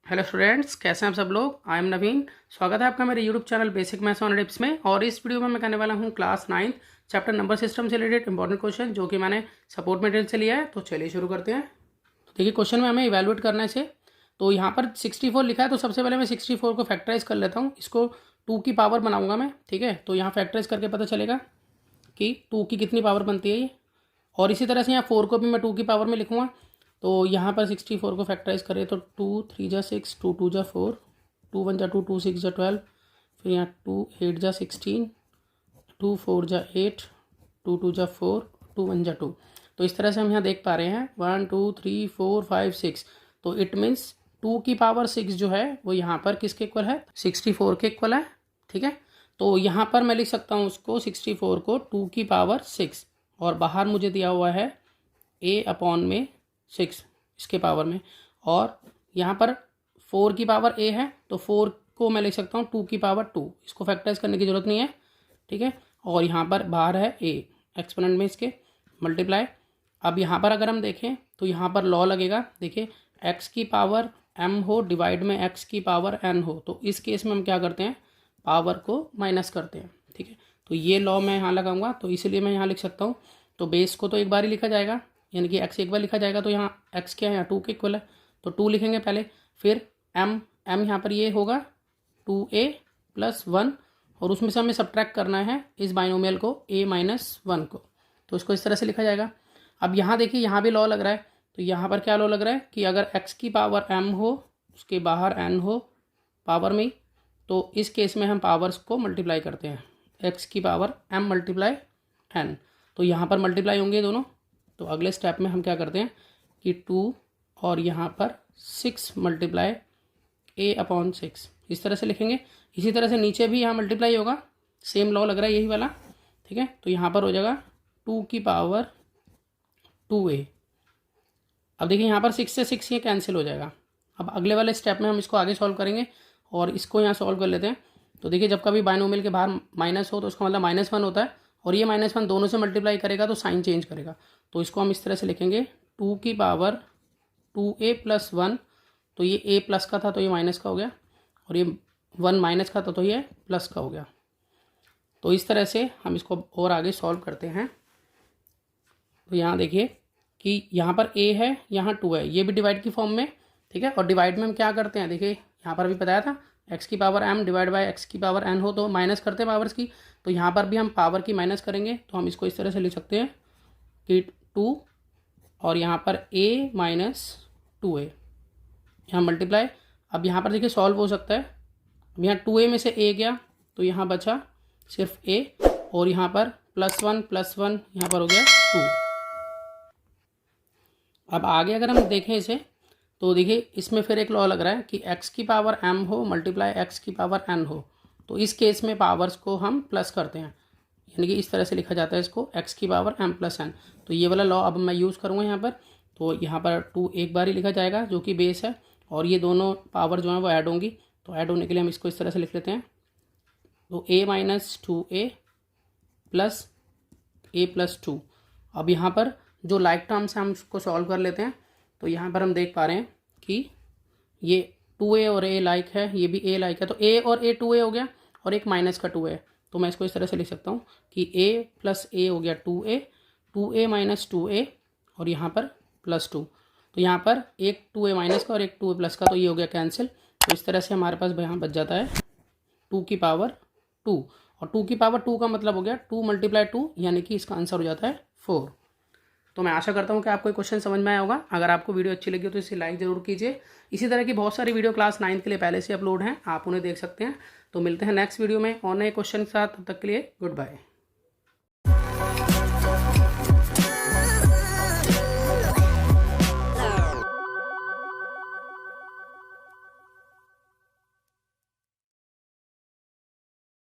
Hello students, कैसे हैं आप सब लोग। आई एम नवीन। स्वागत है आपका मेरे YouTube channel basic maths on tips में। और इस वीडियो में मैं करने वाला हूं क्लास 9 चैप्टर नंबर सिस्टम से रिलेटेड इंपॉर्टेंट क्वेश्चन, जो कि मैंने सपोर्ट मटेरियल से लिया है। तो चलिए शुरू करते हैं। तो देखिए, क्वेश्चन में हमें इवेलुएट करना है इसे। तो यहाँ पर 64 लिखा है, तो सबसे पहले मैं 64 को फैक्टराइज कर लेता हूँ। इसको 2 की पावर बनाऊंगा मैं, ठीक है। तो यहाँ फैक्टराइज करके पता चलेगा कि 2 की कितनी पावर बनती है ये। और इसी तरह से यहाँ 4 को भी मैं 2 की पावर में लिखूँगा। तो यहाँ पर 64 को फैक्टराइज करें तो 2 3 जा 6, 2 2 जा 4, 2 1 जा 2, 2 6 जा 12, फिर यहाँ 2 8 जा 16, 2 4 जा 8, 2 2 जा 4, 2 1 जा 2। तो इस तरह से हम यहाँ देख पा रहे हैं 1 2 3 4 5 6। तो इट मीन्स 2 की पावर 6 जो है वो यहाँ पर किसके इक्वल है, 64 के इक्वल है, ठीक है। तो यहाँ पर मैं लिख सकता हूँ उसको 64 को 2 की पावर 6, और बाहर मुझे दिया हुआ है a अपॉन में 6 इसके पावर में। और यहाँ पर 4 की पावर a है, तो 4 को मैं लिख सकता हूँ 2 की पावर 2। इसको फैक्टराइज करने की ज़रूरत नहीं है, ठीक है। और यहाँ पर बाहर है a एक्सपोनेंट में इसके मल्टीप्लाई। अब यहाँ पर अगर हम देखें तो यहाँ पर लॉ लगेगा। देखिए, x की पावर m हो डिवाइड में x की पावर n हो, तो इस केस में हम क्या करते हैं, पावर को माइनस करते हैं, ठीक है। तो ये लॉ मैं यहाँ लगाऊंगा, तो इसलिए मैं यहाँ लिख सकता हूँ। तो बेस को तो एक बार ही लिखा जाएगा, यानी कि x एक बार लिखा जाएगा। तो यहाँ x क्या है, यहाँ 2 के इक्वल है, तो 2 लिखेंगे पहले। फिर m यहाँ पर ये होगा 2a प्लस 1, और उसमें से हमें सब्ट्रैक्ट करना है इस बाइनोमियल को a माइनस 1 को। तो इसको इस तरह से लिखा जाएगा। अब यहाँ देखिए, यहाँ भी लॉ लग रहा है। तो यहाँ पर क्या लॉ लग रहा है कि अगर x की पावर m हो, उसके बाहर n हो पावर में, तो इस केस में हम पावर्स को मल्टीप्लाई करते हैं, x की पावर m मल्टीप्लाई n। तो यहाँ पर मल्टीप्लाई होंगे दोनों। तो अगले स्टेप में हम क्या करते हैं कि 2 और यहाँ पर 6 मल्टीप्लाई a अपॉन 6, इस तरह से लिखेंगे। इसी तरह से नीचे भी यहाँ मल्टीप्लाई होगा, सेम लॉ लग रहा है यही वाला, ठीक है। तो यहाँ पर हो जाएगा 2 की पावर 2a। अब देखिए, यहाँ पर 6 से 6 ये कैंसिल हो जाएगा। अब अगले वाले स्टेप में हम इसको आगे सॉल्व करेंगे, और इसको यहाँ सॉल्व कर लेते हैं। तो देखिए, जब कभी बाइनोमियल के बाहर माइनस हो तो उसका मतलब -1 होता है, और ये -1 दोनों से मल्टीप्लाई करेगा तो साइन चेंज करेगा। तो इसको हम इस तरह से लिखेंगे 2 की पावर 2a प्लस 1। तो ये a प्लस का था तो ये माइनस का हो गया, और ये 1 माइनस का था तो ये प्लस का हो गया। तो इस तरह से हम इसको और आगे सॉल्व करते हैं। तो यहाँ देखिए कि यहाँ पर a है, यहाँ 2 है, ये भी डिवाइड की फॉर्म में, ठीक है। और डिवाइड में हम क्या करते हैं, देखिए यहाँ पर भी बताया था x की power m divide by x की पावर n हो तो माइनस करते हैं पावर्स की। तो यहाँ पर भी हम पावर की माइनस करेंगे। तो हम इसको इस तरह से लिख सकते हैं कि 2 और यहाँ पर a माइनस 2a, यहाँ मल्टीप्लाई। अब यहाँ पर देखिए सॉल्व हो सकता है। अब यहाँ 2a में से a गया तो यहाँ बचा सिर्फ a, और यहाँ पर +1 यहाँ पर हो गया 2। अब आगे अगर हम देखें इसे, तो देखिए इसमें फिर एक लॉ लग रहा है कि x की पावर m हो मल्टीप्लाई x की पावर n हो, तो इस केस में पावर्स को हम प्लस करते हैं, यानी कि इस तरह से लिखा जाता है इसको x की पावर m प्लस n। तो ये वाला लॉ अब मैं यूज़ करूँगा यहाँ पर। तो यहाँ पर 2 एक बार ही लिखा जाएगा जो कि बेस है, और ये दोनों पावर जो है वो ऐड होंगी। तो ऐड होने के लिए हम इसको इस तरह से लिख लेते हैं। तो a minus 2a plus a plus 2। अब यहाँ पर जो लाइक टर्म्स हैं हम उसको सॉल्व कर लेते हैं। तो यहाँ पर हम देख पा रहे हैं कि ये 2a और a लाइक है, ये भी a लाइक है, तो a और a 2a हो गया, और एक माइनस का 2a। तो मैं इसको इस तरह से लिख सकता हूँ कि a प्लस a हो गया 2a, 2a माइनस 2a, और यहाँ पर +2। तो यहाँ पर एक 2a माइनस का और एक 2a प्लस का, तो ये हो गया कैंसिल। तो इस तरह से हमारे पास यहाँ बच जाता है 2 की पावर 2, और 2 की पावर 2 का मतलब हो गया 2 मल्टीप्लाई 2, यानी कि इसका आंसर हो जाता है 4। तो मैं आशा करता हूँ कि आपको क्वेश्चन समझ में आया होगा। अगर आपको वीडियो अच्छी लगी हो तो इसे लाइक ज़रूर कीजिए। इसी तरह की बहुत सारी वीडियो क्लास 9 के लिए पहले से अपलोड हैं, आप उन्हें देख सकते हैं। तो मिलते हैं नेक्स्ट वीडियो में और नए क्वेश्चन के साथ। तब तक के लिए गुड बाय।